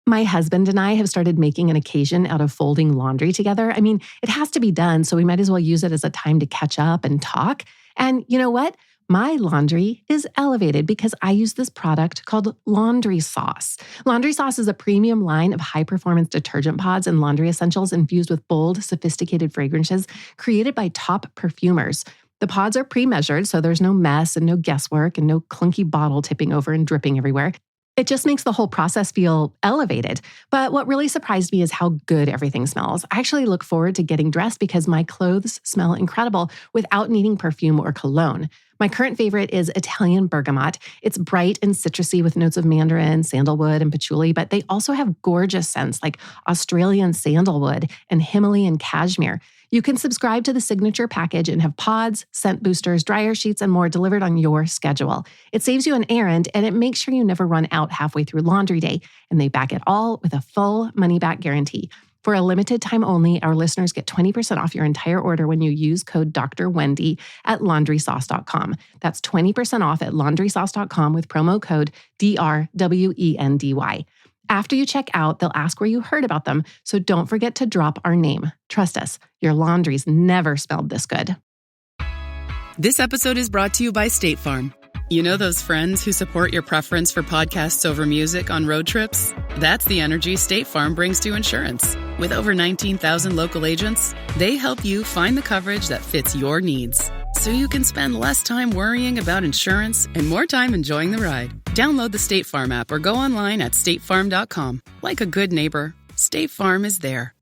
My husband and I have started making an occasion out of folding laundry together. I mean, it has to be done, so we might as well use it as a time to catch up and talk. And you know what? My laundry is elevated because I use this product called Laundry Sauce. Laundry Sauce is a premium line of high-performance detergent pods and laundry essentials infused with bold, sophisticated fragrances created by top perfumers. The pods are pre-measured, so there's no mess and no guesswork and no clunky bottle tipping over and dripping everywhere. It just makes the whole process feel elevated. But what really surprised me is how good everything smells. I actually look forward to getting dressed because my clothes smell incredible without needing perfume or cologne. My current favorite is Italian bergamot. It's bright and citrusy with notes of mandarin, sandalwood, and patchouli, but they also have gorgeous scents like Australian sandalwood and Himalayan cashmere. You can subscribe to the signature package and have pods, scent boosters, dryer sheets, and more delivered on your schedule. It saves you an errand, and it makes sure you never run out halfway through laundry day. And they back it all with a full money-back guarantee. For a limited time only, our listeners get 20% off your entire order when you use code Dr. Wendy at laundrysauce.com. That's 20% off at laundrysauce.com with promo code DRWENDY. After you check out, they'll ask where you heard about them, so don't forget to drop our name. Trust us, your laundry's never smelled this good. This episode is brought to you by State Farm. You know those friends who support your preference for podcasts over music on road trips? That's the energy State Farm brings to insurance. With over 19,000 local agents, they help you find the coverage that fits your needs, so you can spend less time worrying about insurance and more time enjoying the ride. Download the State Farm app or go online at statefarm.com. Like a good neighbor, State Farm is there.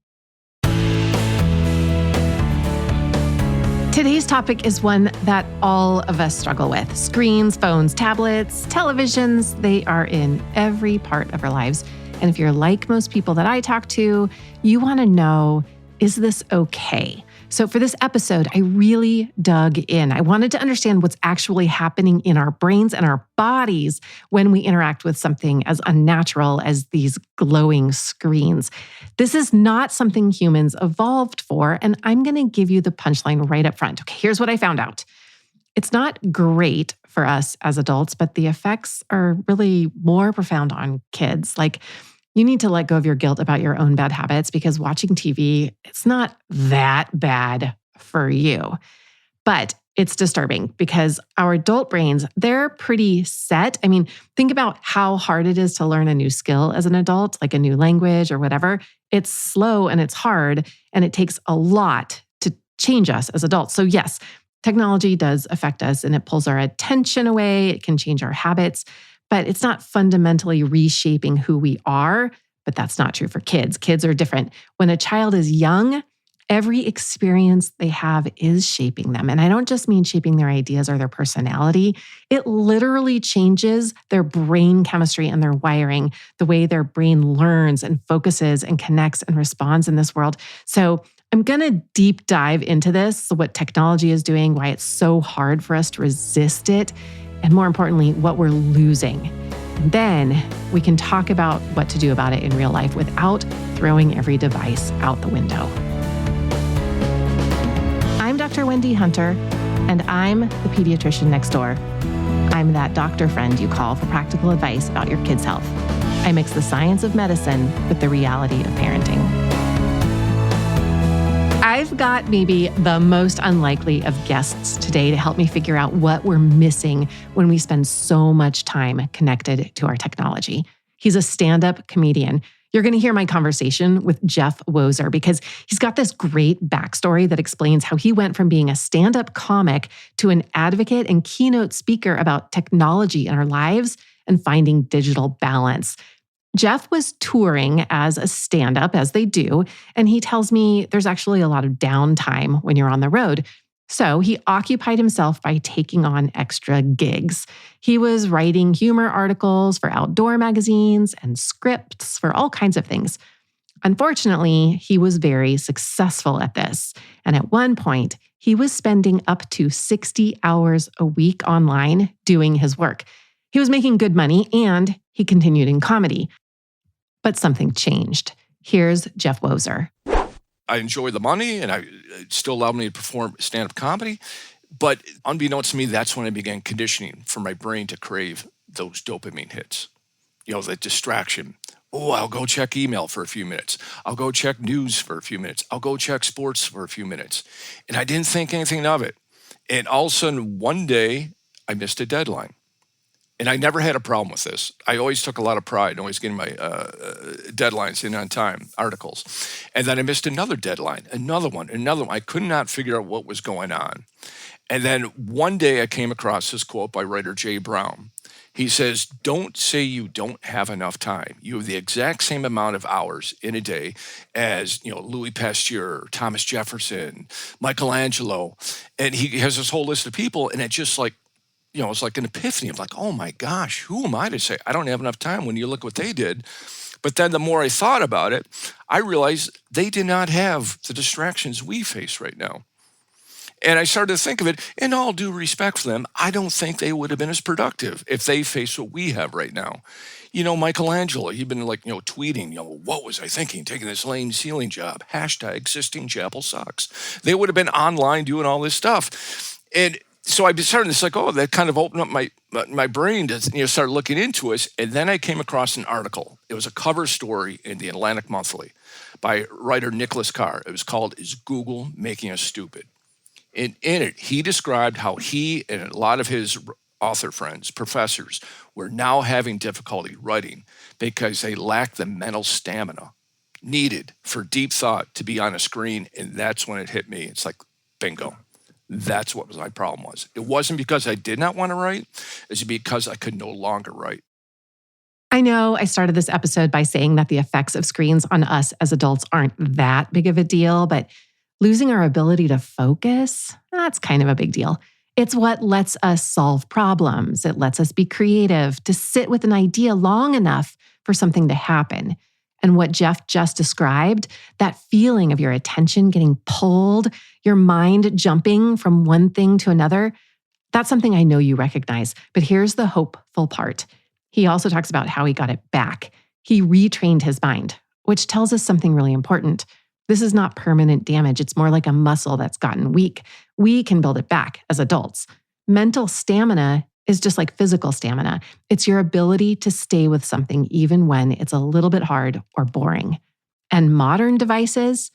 Today's topic is one that all of us struggle with. Screens, phones, tablets, televisions, they are in every part of our lives. And if you're like most people that I talk to, you want to know, is this okay? So for this episode, I really dug in. I wanted to understand what's actually happening in our brains and our bodies when we interact with something as unnatural as these glowing screens. This is not something humans evolved for, and I'm going to give you the punchline right up front. Okay, here's what I found out. It's not great for us as adults, but the effects are really more profound on kids. Like, you need to let go of your guilt about your own bad habits because watching TV, it's not that bad for you. But it's disturbing because our adult brains, they're pretty set. I mean, think about how hard it is to learn a new skill as an adult, like a new language or whatever. It's slow and it's hard, and it takes a lot to change us as adults. So yes, technology does affect us and it pulls our attention away. It can change our habits. But it's not fundamentally reshaping who we are, but that's not true for kids. Kids are different. When a child is young, every experience they have is shaping them. And I don't just mean shaping their ideas or their personality. It literally changes their brain chemistry and their wiring, the way their brain learns and focuses and connects and responds in this world. So I'm going to deep dive into this, what technology is doing, why it's so hard for us to resist it, and more importantly, what we're losing. And then we can talk about what to do about it in real life without throwing every device out the window. I'm Dr. Wendy Hunter, and I'm the pediatrician next door. I'm that doctor friend you call for practical advice about your kid's health. I mix the science of medicine with the reality of parenting. I've got maybe the most unlikely of guests today to help me figure out what we're missing when we spend so much time connected to our technology. He's a stand-up comedian. You're going to hear my conversation with Jeff Wozer because he's got this great backstory that explains how he went from being a stand-up comic to an advocate and keynote speaker about technology in our lives and finding digital balance. Jeff was touring as a stand-up, as they do, and he tells me there's actually a lot of downtime when you're on the road. So he occupied himself by taking on extra gigs. He was writing humor articles for outdoor magazines and scripts for all kinds of things. Unfortunately, he was very successful at this. And at one point, he was spending up to 60 hours a week online doing his work. He was making good money and he continued in comedy. But something changed. Here's Jeff Wozer. I enjoy the money and it still allowed me to perform stand-up comedy. But unbeknownst to me, that's when I began conditioning for my brain to crave those dopamine hits. You know, that distraction. Oh, I'll go check email for a few minutes. I'll go check news for a few minutes. I'll go check sports for a few minutes. And I didn't think anything of it. And all of a sudden, one day, I missed a deadline. And I never had a problem with this. I always took a lot of pride in always getting my deadlines in on time, articles. And then I missed another deadline, another one. I could not figure out what was going on. And then one day I came across this quote by writer Jay Brown. He says, don't say you don't have enough time. You have the exact same amount of hours in a day as, Louis Pasteur, Thomas Jefferson, Michelangelo. And he has this whole list of people, and it's just like, it's like an epiphany of like, oh my gosh, who am I to say I don't have enough time when you look what they did? But then the more I thought about it, I realized they did not have the distractions we face right now. And I started to think of it, in all due respect for them, I don't think they would have been as productive if they faced what we have right now. Michelangelo, he'd been tweeting, what was I thinking, taking this lame ceiling job, # Sistine Chapel sucks. They would have been online doing all this stuff. And so I started this that kind of opened up my brain to start looking into us. And then I came across an article. It was a cover story in the Atlantic Monthly by writer Nicholas Carr. It was called "Is Google Making Us Stupid?" And in it, he described how he and a lot of his author friends, professors, were now having difficulty writing because they lacked the mental stamina needed for deep thought to be on a screen. And that's when it hit me. It's like, bingo. That's what my problem was. It wasn't because I did not want to write. It's because I could no longer write. I know I started this episode by saying that the effects of screens on us as adults aren't that big of a deal, but losing our ability to focus, that's kind of a big deal. It's what lets us solve problems. It lets us be creative, to sit with an idea long enough for something to happen. And what Jeff just described, that feeling of your attention getting pulled, your mind jumping from one thing to another, that's something I know you recognize. But here's the hopeful part. He also talks about how he got it back. He retrained his mind, which tells us something really important. This is not permanent damage. It's more like a muscle that's gotten weak. We can build it back as adults. Mental stamina is just like physical stamina. It's your ability to stay with something even when it's a little bit hard or boring. And modern devices,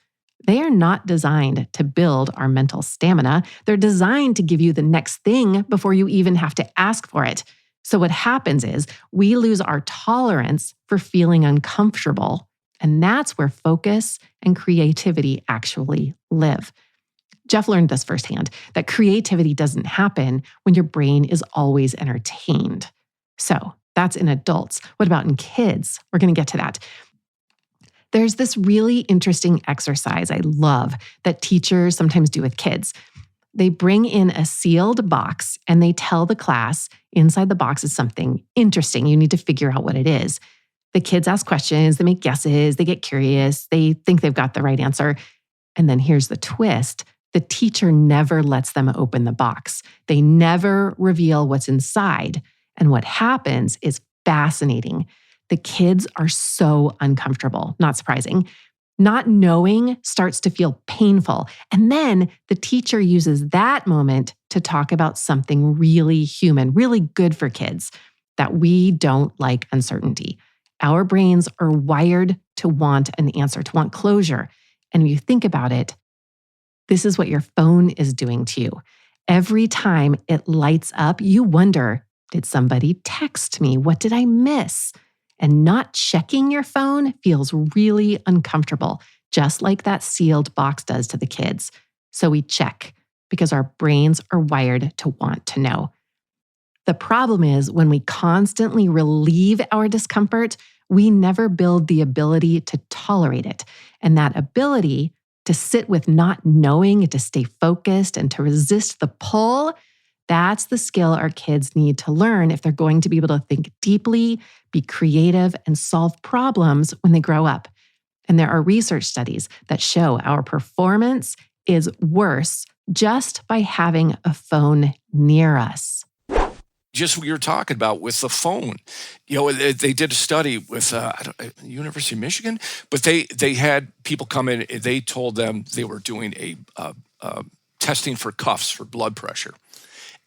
they are not designed to build our mental stamina. They're designed to give you the next thing before you even have to ask for it. So what happens is we lose our tolerance for feeling uncomfortable. And that's where focus and creativity actually live. Jeff learned this firsthand, that creativity doesn't happen when your brain is always entertained. So that's in adults. What about in kids? We're going to get to that. There's this really interesting exercise I love that teachers sometimes do with kids. They bring in a sealed box and they tell the class inside the box is something interesting. You need to figure out what it is. The kids ask questions, they make guesses, they get curious, they think they've got the right answer. And then here's the twist. The teacher never lets them open the box. They never reveal what's inside. And what happens is fascinating. The kids are so uncomfortable, not surprising. Not knowing starts to feel painful. And then the teacher uses that moment to talk about something really human, really good for kids, that we don't like uncertainty. Our brains are wired to want an answer, to want closure. And when you think about it, this is what your phone is doing to you. Every time it lights up, you wonder, did somebody text me? What did I miss? And not checking your phone feels really uncomfortable, just like that sealed box does to the kids. So we check because our brains are wired to want to know. The problem is when we constantly relieve our discomfort, we never build the ability to tolerate it. And that ability to sit with not knowing, to stay focused and to resist the pull, that's the skill our kids need to learn if they're going to be able to think deeply, be creative, and solve problems when they grow up. And there are research studies that show our performance is worse just by having a phone near us. Just what you're talking about with the phone. They did a study with University of Michigan, but they had people come in. They told them they were doing a testing for cuffs for blood pressure.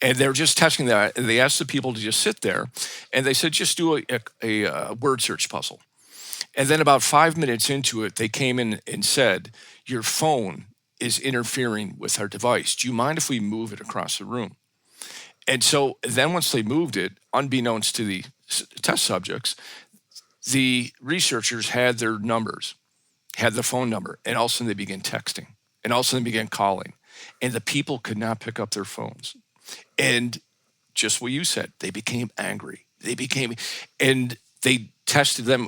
And they're just testing that. And they asked the people to just sit there. And they said, just do a word search puzzle. And then about 5 minutes into it, they came in and said, your phone is interfering with our device. Do you mind if we move it across the room? And so then once they moved it, unbeknownst to the test subjects, the researchers had their numbers, had the phone number, and all of a sudden they began texting, and all of a sudden they began calling, and the people could not pick up their phones. And just what you said, they became angry. And they tested them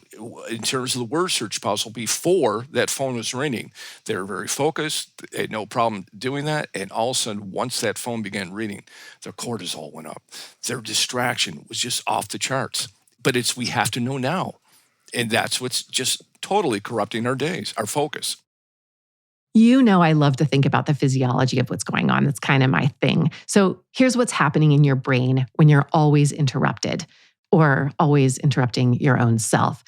in terms of the word search puzzle before that phone was ringing. They were very focused. They had no problem doing that. And all of a sudden, once that phone began ringing, their cortisol went up. Their distraction was just off the charts. But we have to know now. And that's what's just totally corrupting our days, our focus. You know, I love to think about the physiology of what's going on. That's kind of my thing. So here's what's happening in your brain when you're always interrupted or always interrupting your own self.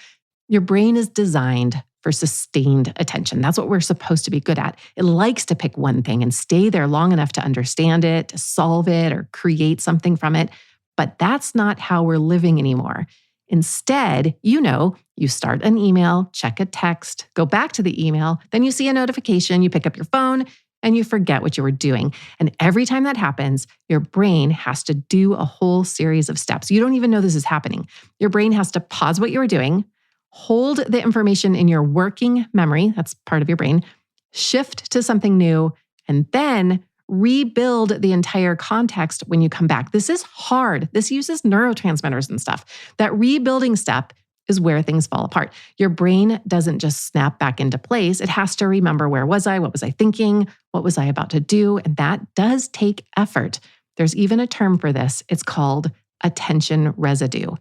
Your brain is designed for sustained attention. That's what we're supposed to be good at. It likes to pick one thing and stay there long enough to understand it, to solve it, or create something from it. But that's not how we're living anymore. Instead, you start an email, check a text, go back to the email, then you see a notification, you pick up your phone, and you forget what you were doing. And every time that happens, your brain has to do a whole series of steps. You don't even know this is happening. Your brain has to pause what you were doing, hold the information in your working memory, that's part of your brain, shift to something new, and then rebuild the entire context when you come back. This is hard. This uses neurotransmitters and stuff. That rebuilding step is where things fall apart. Your brain doesn't just snap back into place. It has to remember, where was I? What was I thinking? What was I about to do? And that does take effort. There's even a term for this. It's called attention residue.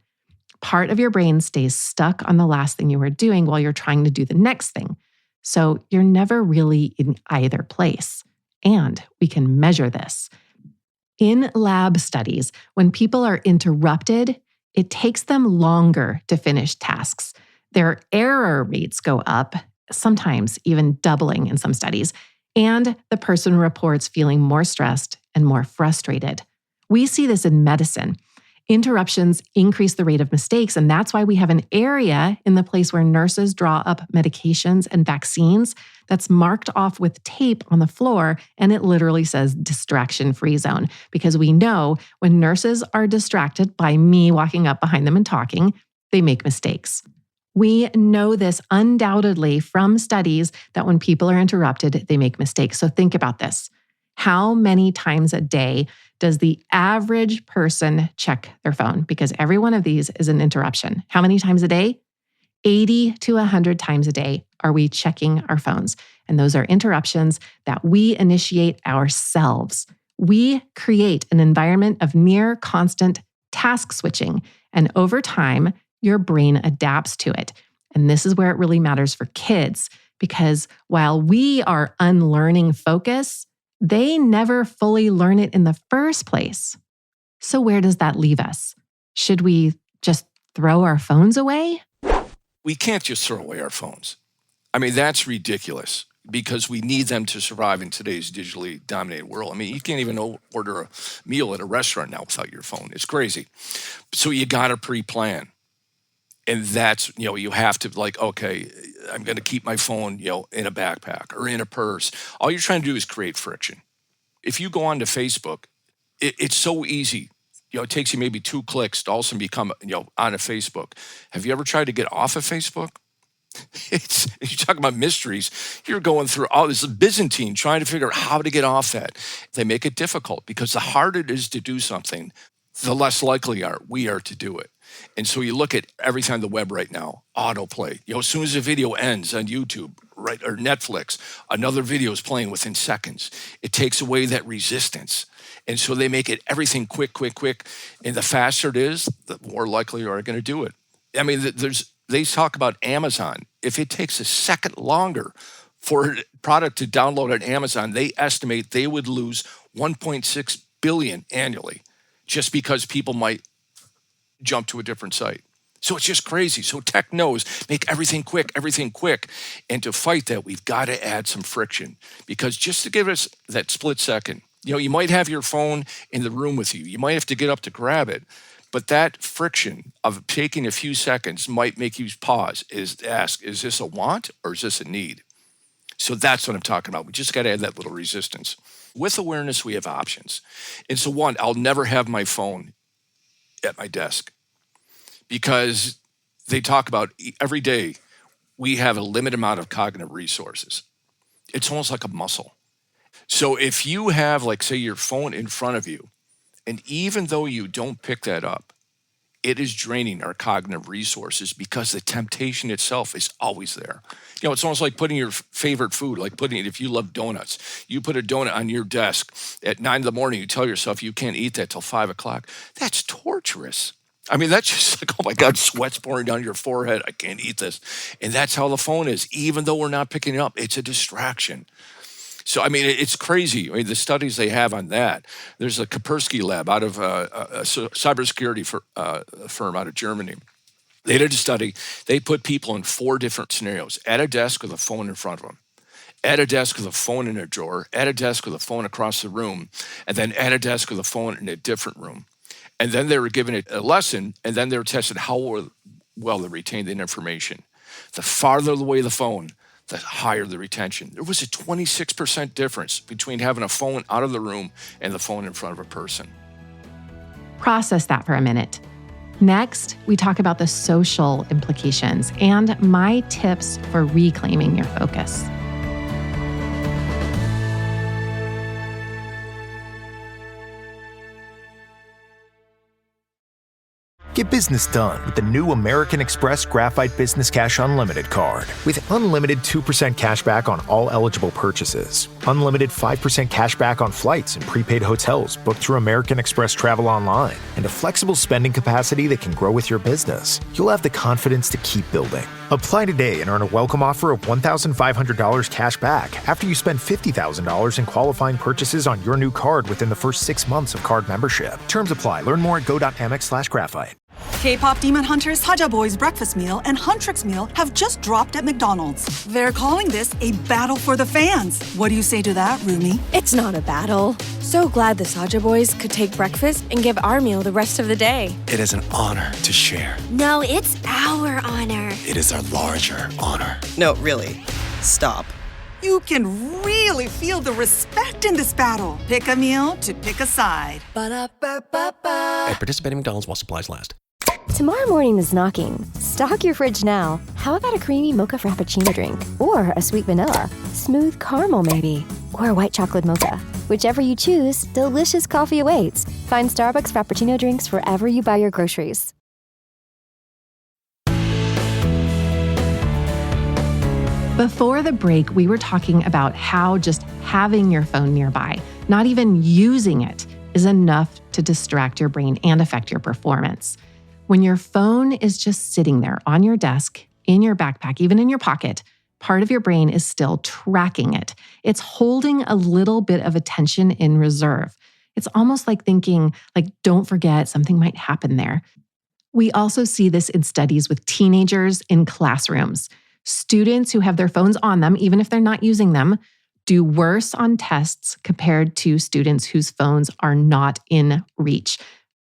Part of your brain stays stuck on the last thing you were doing while you're trying to do the next thing. So you're never really in either place. And we can measure this. In lab studies, when people are interrupted, it takes them longer to finish tasks. Their error rates go up, sometimes even doubling in some studies, and the person reports feeling more stressed and more frustrated. We see this in medicine. Interruptions increase the rate of mistakes, and that's why we have an area in the place where nurses draw up medications and vaccines that's marked off with tape on the floor, and it literally says distraction-free zone, because we know when nurses are distracted by me walking up behind them and talking, they make mistakes. We know this undoubtedly from studies that when people are interrupted, they make mistakes. So think about this. How many times a day does the average person check their phone? Because every one of these is an interruption. How many times a day? 80 to 100 times a day are we checking our phones. And those are interruptions that we initiate ourselves. We create an environment of near constant task switching. And over time, your brain adapts to it. And this is where it really matters for kids, because while we are unlearning focus, they never fully learn it in the first place. So where does that leave us? Should we just throw our phones away? We can't just throw away our phones. I mean, that's ridiculous, because we need them to survive in today's digitally dominated world. I mean, you can't even order a meal at a restaurant now without your phone. It's crazy. So you got to pre-plan. And that's, you have to okay, I'm going to keep my phone, in a backpack or in a purse. All you're trying to do is create friction. If you go onto Facebook, it's so easy. It takes you maybe 2 clicks to all of a sudden become, on a Facebook. Have you ever tried to get off of Facebook? You talk about mysteries. You're going through all this Byzantine trying to figure out how to get off that. They make it difficult, because the harder it is to do something, the less likely we are to do it. And so you look at everything on the web right now, autoplay. As soon as a video ends on YouTube, right, or Netflix, another video is playing within seconds. It takes away that resistance. And so they make it everything quick. And the faster it is, the more likely you are going to do it. I mean, they talk about Amazon. If it takes a second longer for a product to download on Amazon, they estimate they would lose $1.6 billion annually, just because people might jump to a different site. So it's just crazy. So tech knows, make everything quick. And to fight that, we've got to add some friction, because just to give us that split second, you might have your phone in the room with you. You might have to get up to grab it, But that friction of taking a few seconds might make you pause, ask, is this a want or is this a need? So that's what I'm talking about. We just got to add that little resistance. With awareness, we have options. And so one, I'll never have my phone at my desk because they talk about every day we have a limited amount of cognitive resources. It's almost like a muscle. So if you have, like, say, your phone in front of you, and even though you don't pick that up, it is draining our cognitive resources because the temptation itself is always there. You know, it's almost like putting your favorite food, like putting it, if you love donuts, you put a donut on your desk at 9 a.m, you tell yourself you can't eat that till 5 o'clock. That's torturous. I mean, that's just like, oh my God, sweat's pouring down your forehead. I can't eat this. And that's how the phone is. Even though we're not picking it up, it's a distraction. So, I mean, it's crazy. I mean, the studies they have on that, there's a Kaspersky lab out of a cybersecurity firm out of Germany. They did a study. They put people in 4 different scenarios: at a desk with a phone in front of them, at a desk with a phone in a drawer, at a desk with a phone across the room, and then at a desk with a phone in a different room. And then they were given a lesson, and then they were tested how well they retained the information. The farther away the phone, the higher the retention. There was a 26% difference between having a phone out of the room and the phone in front of a person. Process that for a minute. Next, we talk about the social implications and my tips for reclaiming your focus. Get business done with the new American Express Graphite Business Cash Unlimited card. With unlimited 2% cash back on all eligible purchases, unlimited 5% cash back on flights and prepaid hotels booked through American Express Travel Online, and a flexible spending capacity that can grow with your business, you'll have the confidence to keep building. Apply today and earn a welcome offer of $1,500 cash back after you spend $50,000 in qualifying purchases on your new card within the first 6 months of card membership. Terms apply. Learn more at go.amex/graphite. K-pop Demon Hunters Haja Boy's breakfast meal and Huntrix meal have just dropped at McDonald's. They're calling this a battle for the fans. What do you say to that, Rumi? It's not a battle. So glad the Saja Boys could take breakfast and give our meal the rest of the day. It is an honor to share. No, it's our honor. It is our larger honor. No, really. Stop. You can really feel the respect in this battle. Pick a meal to pick a side. Ba-da-ba-ba-ba. At participating McDonald's while supplies last. Tomorrow morning is knocking. Stock your fridge now. How about a creamy mocha frappuccino drink? Or a sweet vanilla? Smooth caramel maybe? Or a white chocolate mocha? Whichever you choose, delicious coffee awaits. Find Starbucks Frappuccino drinks wherever you buy your groceries. Before the break, we were talking about how just having your phone nearby, not even using it, is enough to distract your brain and affect your performance. When your phone is just sitting there on your desk, in your backpack, even in your pocket, part of your brain is still tracking it. It's holding a little bit of attention in reserve. It's almost like thinking, like, don't forget, something might happen there. We also see this in studies with teenagers in classrooms. Students who have their phones on them, even if they're not using them, do worse on tests compared to students whose phones are not in reach.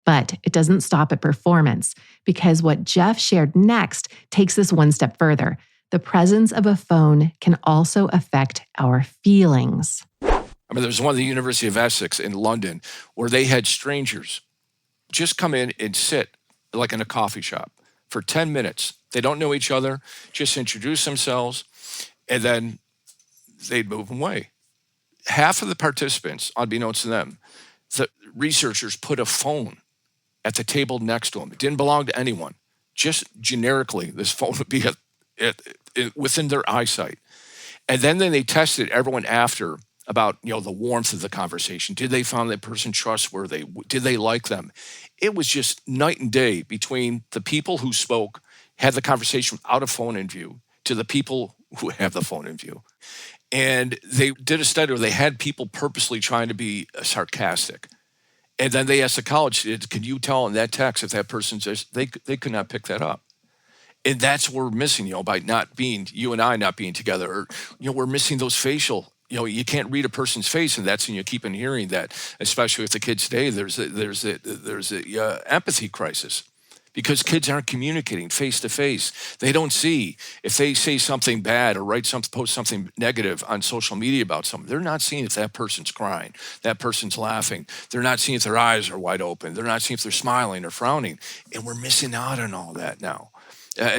But it doesn't stop at performance, because what Jeff shared next takes this one step further. The presence of a phone can also affect our feelings. I mean, there's one at the University of Essex in London where they had strangers just come in and sit like in a coffee shop for 10 minutes. They don't know each other, just introduce themselves, and then they'd move away. Half of the participants, unbeknownst to them, the researchers put a phone at the table next to them. It didn't belong to anyone. Just generically, this phone would be within their eyesight. And then they tested everyone after about, the warmth of the conversation. Did they find that person trustworthy? Did they like them? It was just night and day between the people who spoke, had the conversation without a phone in view, to the people who have the phone in view. And they did a study where they had people purposely trying to be sarcastic. And then they asked the college, can you tell in that text if that person says, they could not pick that up. And that's what we're missing, by not being, you and I not being together. Or, we're missing those facial You can't read a person's face, and that's when you keep on hearing that, especially with the kids today. There's a empathy crisis because kids aren't communicating face to face. They don't see if they say something bad or post something negative on social media about something. They're not seeing if that person's crying, that person's laughing. They're not seeing if their eyes are wide open. They're not seeing if they're smiling or frowning, and we're missing out on all that now.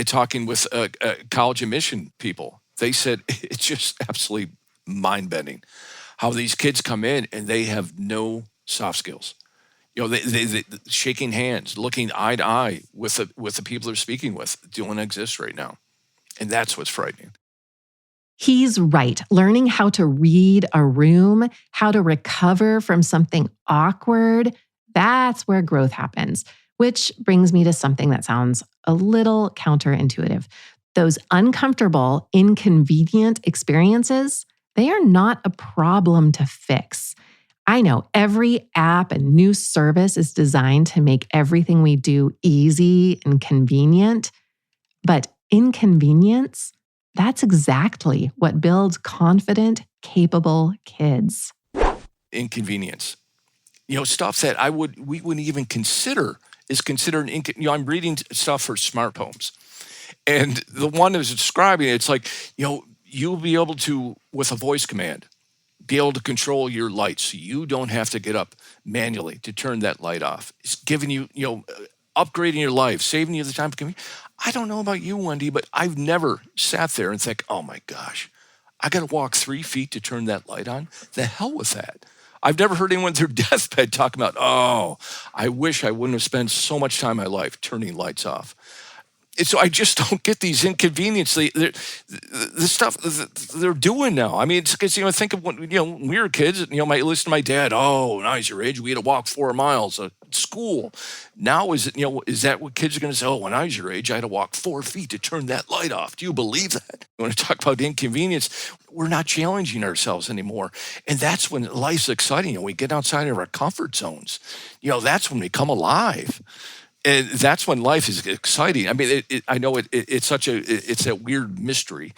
Talking with college admission people, they said it's just absolutely mind-bending how these kids come in and they have no soft skills. They shaking hands, looking eye to eye with the people they're speaking with don't exist right now. And that's what's frightening. He's right. Learning how to read a room, how to recover from something awkward, that's where growth happens. Which brings me to something that sounds a little counterintuitive. Those uncomfortable, inconvenient experiences, they are not a problem to fix. I know every app and new service is designed to make everything we do easy and convenient, but inconvenience, that's exactly what builds confident, capable kids. Inconvenience. Stuff that we wouldn't even consider is considered, I'm reading stuff for smart homes. And the one that was describing it, it's like, you'll be able to, with a voice command, be able to control your lights. So you don't have to get up manually to turn that light off. It's giving you, upgrading your life, saving you the time. I don't know about you, Wendy, but I've never sat there and think, oh my gosh, I got to walk 3 feet to turn that light on. The hell with that. I've never heard anyone at their deathbed talk about, oh, I wish I wouldn't have spent so much time in my life turning lights off. And so I just don't get these inconveniences. The stuff they're doing now. I mean, it's because, think of when we were kids, I listen to my dad, oh, when I was your age, we had to walk 4 miles at school. Now is that what kids are going to say? Oh, when I was your age, I had to walk 4 feet to turn that light off. Do you believe that? When I talk about inconvenience, we're not challenging ourselves anymore. And that's when life's exciting. We get outside of our comfort zones. That's when we come alive. And that's when life is exciting. I mean, I know it's a weird mystery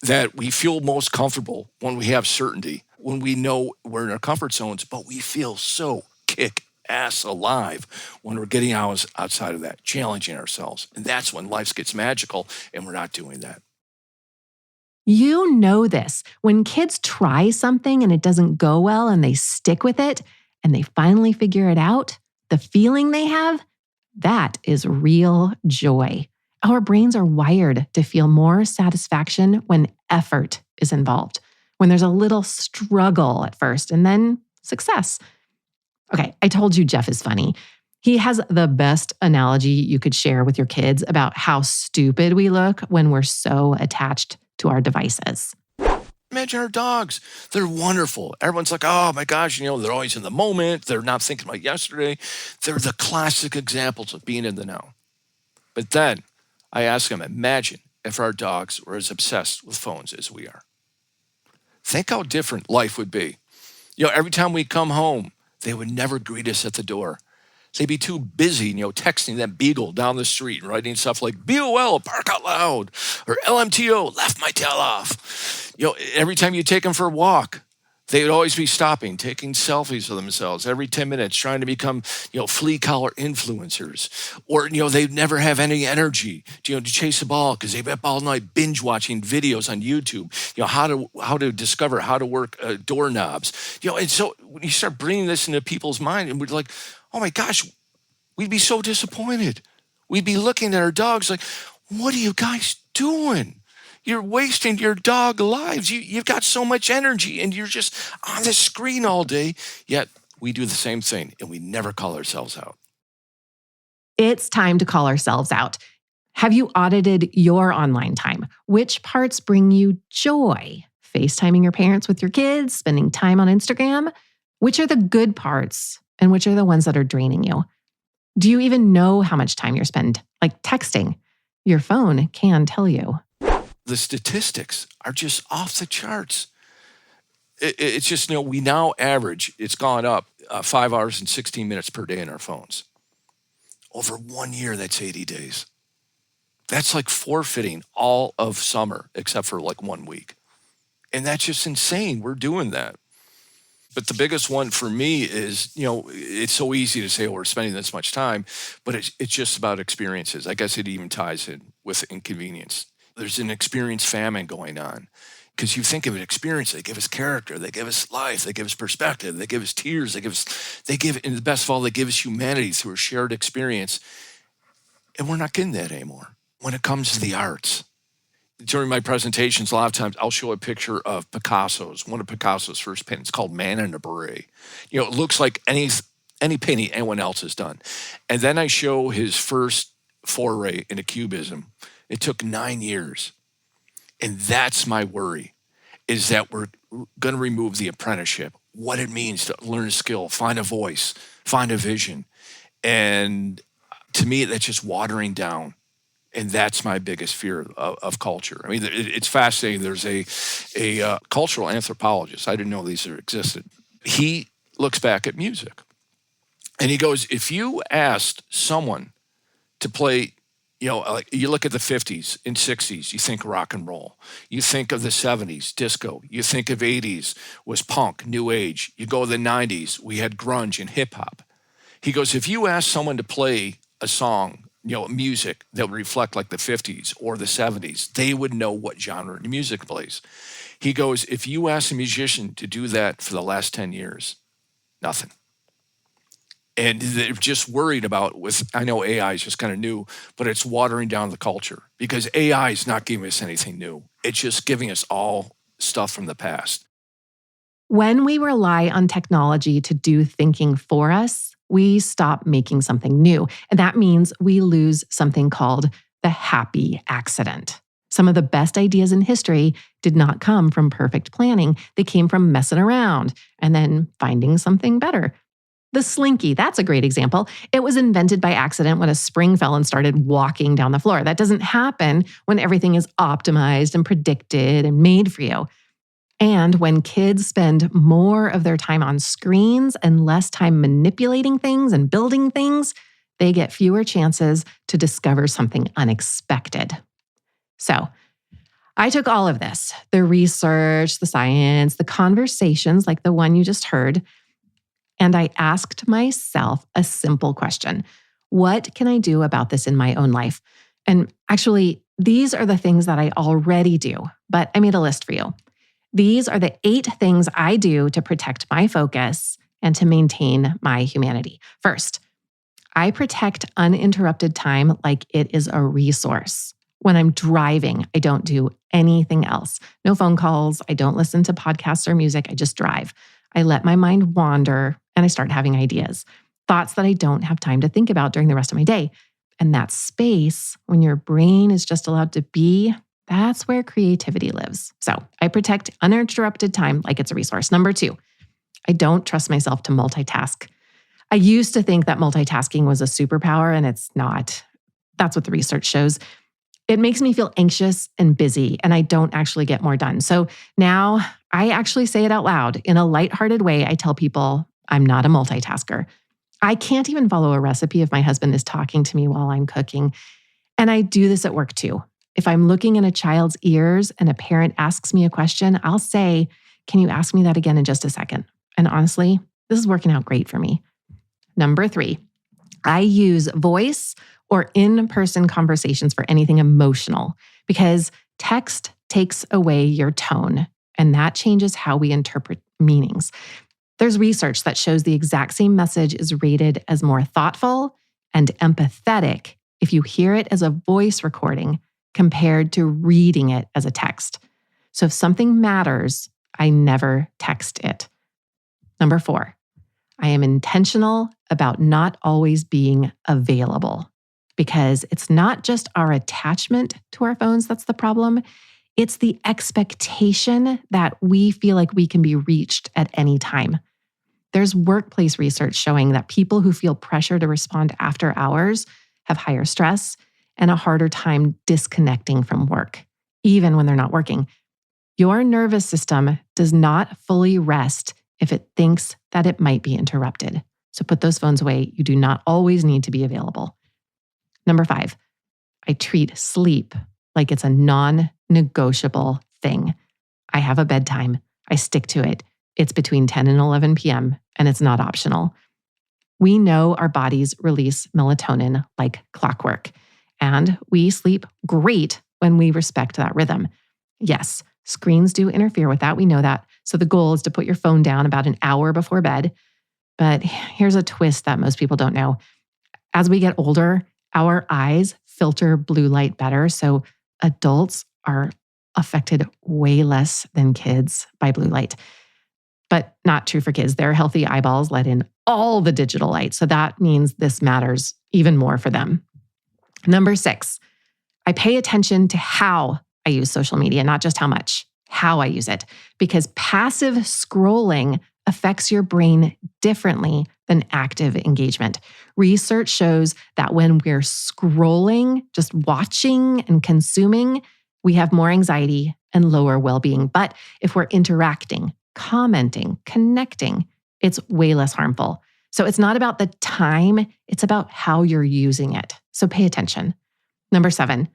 that we feel most comfortable when we have certainty, when we know we're in our comfort zones, but we feel so kick-ass alive when we're getting outside of that, challenging ourselves. And that's when life gets magical, and we're not doing that. You know this. When kids try something and it doesn't go well and they stick with it and they finally figure it out, the feeling they have, that is real joy. Our brains are wired to feel more satisfaction when effort is involved, when there's a little struggle at first and then success. Okay, I told you Jeff is funny. He has the best analogy you could share with your kids about how stupid we look when we're so attached to our devices. Imagine our dogs. They're wonderful. Everyone's like, oh my gosh, they're always in the moment. They're not thinking about yesterday. They're the classic examples of being in the now. But then I ask them, imagine if our dogs were as obsessed with phones as we are. Think how different life would be. Every time we come home, they would never greet us at the door. They'd be too busy, texting that beagle down the street and writing stuff like BOL, bark out loud, or LMTO, laugh my tail off. Every time you take them for a walk, they would always be stopping, taking selfies of themselves every 10 minutes, trying to become, flea collar influencers. Or, they'd never have any energy, to chase a ball because they've been up all night binge watching videos on YouTube, how to discover how to work doorknobs. And so when you start bringing this into people's mind, and we're like, oh my gosh, we'd be so disappointed. We'd be looking at our dogs like, what are you guys doing? You're wasting your dog lives. You've got so much energy and you're just on the screen all day. Yet we do the same thing and we never call ourselves out. It's time to call ourselves out. Have you audited your online time? Which parts bring you joy? FaceTiming your parents with your kids, spending time on Instagram? Which are the good parts? And which are the ones that are draining you? Do you even know how much time you're spending, like texting? Your phone can tell you. The statistics are just off the charts. It's just, we now average, it's gone up 5 hours and 16 minutes per day in our phones. Over 1 year, that's 80 days. That's like forfeiting all of summer, except for like 1 week. And that's just insane. We're doing that. But the biggest one for me is, it's so easy to say, we're spending this much time, but it's just about experiences. I guess it even ties in with inconvenience. There's an experience famine going on. Because you think of an experience, they give us character, they give us life, they give us perspective, they give us tears, and the best of all, they give us humanity through a shared experience. And we're not getting that anymore. When it comes to the arts, during my presentations, a lot of times I'll show a picture of one of Picasso's first paintings called Man in a Beret. It looks like any painting anyone else has done. And then I show his first foray into Cubism. It took 9 years. And that's my worry, is that we're going to remove the apprenticeship, what it means to learn a skill, find a voice, find a vision. And to me, that's just watering down. And that's my biggest fear of culture. I mean, it's fascinating. There's a cultural anthropologist. I didn't know these existed. He looks back at music. And he goes, if you asked someone to play, like you look at the 50s and 60s, you think rock and roll. You think of the 70s, disco. You think of 80s was punk, new age. You go to the 90s, we had grunge and hip hop. He goes, if you ask someone to play a song, music that would reflect like the 50s or the 70s, they would know what genre of music plays. He goes, if you ask a musician to do that for the last 10 years, nothing. And they're just worried about I know AI is just kind of new, but it's watering down the culture because AI is not giving us anything new. It's just giving us all stuff from the past. When we rely on technology to do thinking for us, we stop making something new. And that means we lose something called the happy accident. Some of the best ideas in history did not come from perfect planning. They came from messing around and then finding something better. The slinky, that's a great example. It was invented by accident when a spring fell and started walking down the floor. That doesn't happen when everything is optimized and predicted and made for you. And when kids spend more of their time on screens and less time manipulating things and building things, they get fewer chances to discover something unexpected. So I took all of this, the research, the science, the conversations like the one you just heard, and I asked myself a simple question. What can I do about this in my own life? And actually, these are the things that I already do, but I made a list for you. These are the 8 things I do to protect my focus and to maintain my humanity. First, I protect uninterrupted time like it is a resource. When I'm driving, I don't do anything else. No phone calls. I don't listen to podcasts or music. I just drive. I let my mind wander and I start having ideas, thoughts that I don't have time to think about during the rest of my day. And that space, when your brain is just allowed to be, that's where creativity lives. So I protect uninterrupted time like it's a resource. Number 2, I don't trust myself to multitask. I used to think that multitasking was a superpower, and it's not. That's what the research shows. It makes me feel anxious and busy, and I don't actually get more done. So now I actually say it out loud. In a lighthearted way, I tell people I'm not a multitasker. I can't even follow a recipe if my husband is talking to me while I'm cooking. And I do this at work too. If I'm looking in a child's ears and a parent asks me a question, I'll say, "Can you ask me that again in just a second?" And honestly, this is working out great for me. Number 3, I use voice or in-person conversations for anything emotional because text takes away your tone, and that changes how we interpret meanings. There's research that shows the exact same message is rated as more thoughtful and empathetic if you hear it as a voice recording compared to reading it as a text. So if something matters, I never text it. Number 4, I am intentional about not always being available because it's not just our attachment to our phones that's the problem. It's the expectation that we feel like we can be reached at any time. There's workplace research showing that people who feel pressure to respond after hours have higher stress and a harder time disconnecting from work, even when they're not working. Your nervous system does not fully rest if it thinks that it might be interrupted. So put those phones away. You do not always need to be available. Number 5, I treat sleep like it's a non-negotiable thing. I have a bedtime. I stick to it. It's between 10 and 11 p.m., and it's not optional. We know our bodies release melatonin like clockwork, and we sleep great when we respect that rhythm. Yes, screens do interfere with that. We know that. So the goal is to put your phone down about an hour before bed. But here's a twist that most people don't know. As we get older, our eyes filter blue light better. So adults are affected way less than kids by blue light. But not true for kids. Their healthy eyeballs let in all the digital light. So that means this matters even more for them. Number 6, I pay attention to how I use social media, not just how much, how I use it. Because passive scrolling affects your brain differently than active engagement. Research shows that when we're scrolling, just watching and consuming, we have more anxiety and lower well-being. But if we're interacting, commenting, connecting, it's way less harmful. So it's not about the time, it's about how you're using it. So pay attention. Number 7,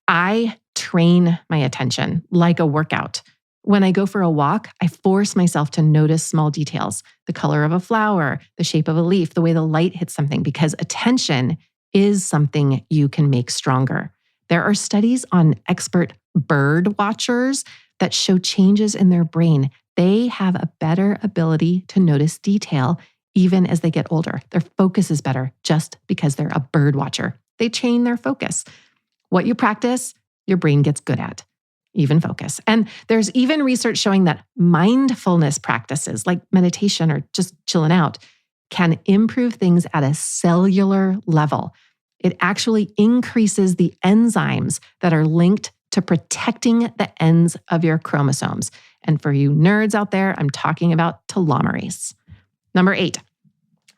I train my attention like a workout. When I go for a walk, I force myself to notice small details, the color of a flower, the shape of a leaf, the way the light hits something, because attention is something you can make stronger. There are studies on expert bird watchers that show changes in their brain. They have a better ability to notice detail even as they get older. Their focus is better just because they're a bird watcher. They train their focus. What you practice, your brain gets good at, even focus. And there's even research showing that mindfulness practices like meditation or just chilling out can improve things at a cellular level. It actually increases the enzymes that are linked to protecting the ends of your chromosomes. And for you nerds out there, I'm talking about telomerase. Number 8,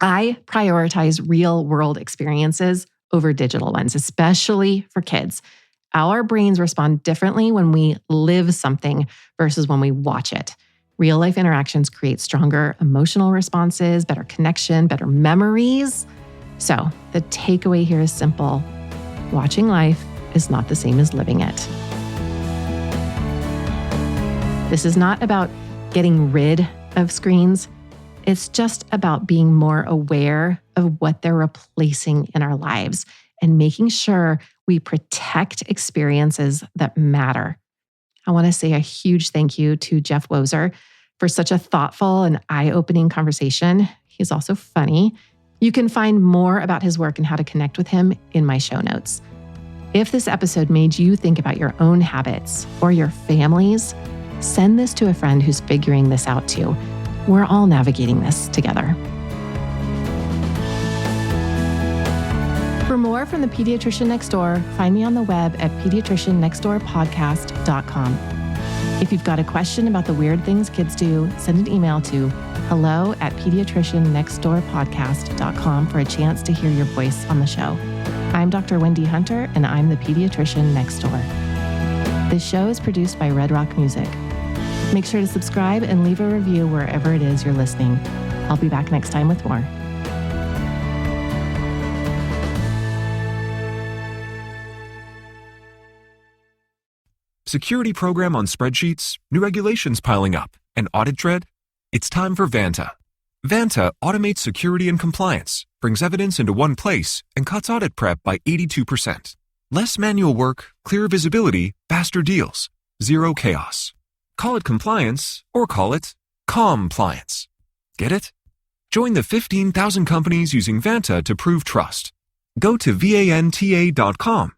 I prioritize real-world experiences over digital ones, especially for kids. Our brains respond differently when we live something versus when we watch it. Real-life interactions create stronger emotional responses, better connection, better memories. So the takeaway here is simple. Watching life is not the same as living it. This is not about getting rid of screens. It's just about being more aware of what they're replacing in our lives and making sure we protect experiences that matter. I want to say a huge thank you to Jeff Wozer for such a thoughtful and eye-opening conversation. He's also funny. You can find more about his work and how to connect with him in my show notes. If this episode made you think about your own habits or your family's, send this to a friend who's figuring this out too. We're all navigating this together. For more from the Pediatrician Next Door, find me on the web at pediatriciannextdoorpodcast.com. If you've got a question about the weird things kids do, send an email to hello@pediatriciannextdoorpodcast.com for a chance to hear your voice on the show. I'm Dr. Wendy Hunter, and I'm the Pediatrician Next Door. This show is produced by Red Rock Music. Make sure to subscribe and leave a review wherever it is you're listening. I'll be back next time with more. Security program on spreadsheets, new regulations piling up, and audit dread? It's time for Vanta. Vanta automates security and compliance, brings evidence into one place, and cuts audit prep by 82%. Less manual work, clearer visibility, faster deals, zero chaos. Call it compliance or call it compliance. Get it? Join the 15,000 companies using Vanta to prove trust. Go to vanta.com/calm.